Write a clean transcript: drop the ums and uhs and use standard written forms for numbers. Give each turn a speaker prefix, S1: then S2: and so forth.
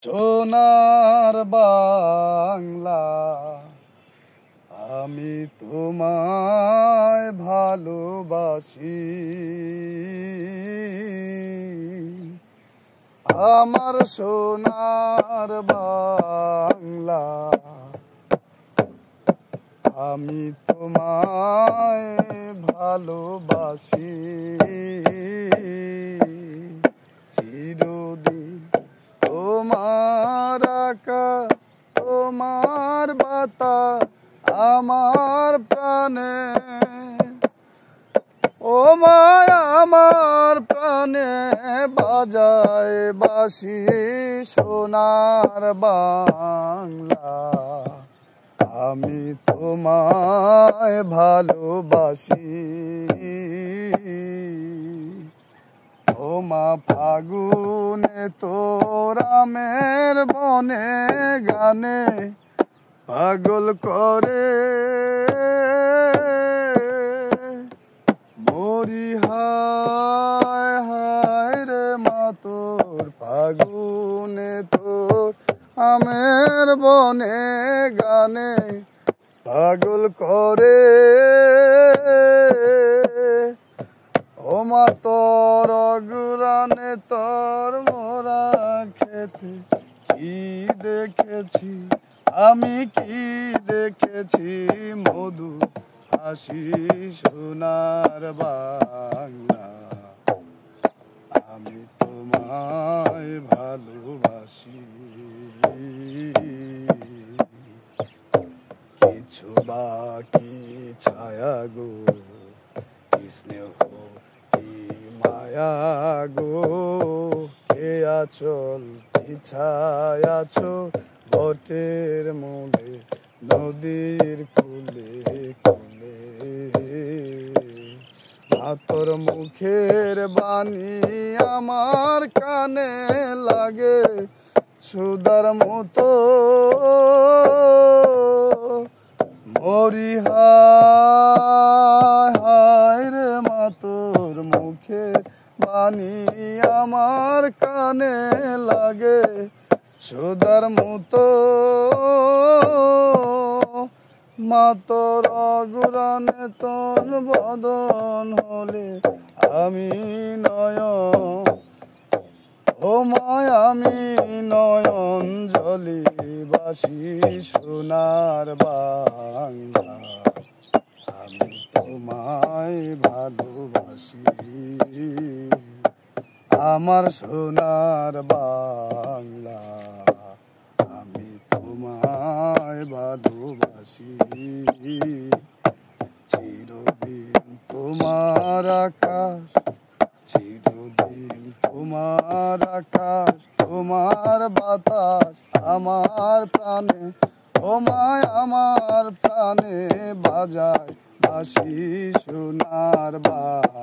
S1: সোনার বাংলা, আমি তোমায় ভালোবাসি। আমার সোনার বাংলা, আমি তোমায় ভালোবাসি। চিরদিন তোমার আকাশ, তোমার বাতাস আমার প্রাণে, ও মায়া আমার প্রাণে বাজায় বাঁশি। সোনার বাংলা, আমি তোমায় ভালোবাসি। ও মা ফাগুনে তোর আমের বনে গানে পাগল করে মরি, হায় হায় রে মা তোর ফাগুনে তোর আমের বনে গানে পাগল করে। ও মা তোর গুরানে তোর মোরা খেতে কি দেখেছি, আমি কি দেখেছি মধু হাসি। সোনার বাংলা, আমি তোমায় ভালোবাসি। কিছু বাকি ছায়া গো, স্নেহ কি মায়া গো, কে আচল বিছায়াছো বটের মূলে নদীর কুলে কুলে। তোর মুখের বাণী আমার কানে লাগে সুদার মতো, মরি হায় হায় রে মা তোর মুখের বাণী আমার কানে লাগে সুদার মতো। মা তোর অগুরানে তন বদন হলে আমি নয়ন, ও মায় আমি নয়ন জলে বাসি। সোনার বাংলা, আমি তোমায় ভালোবাসি। আমার সোনার বাংলা, আমি তোমায় ভালোবাসি। চিরদিন তোমার আকাশ, চিরদিন তোমার আকাশ, তোমার বাতাস আমার প্রাণে, ও মায় আমার প্রাণে বাজায় বাঁশি। সোনার বাংলা।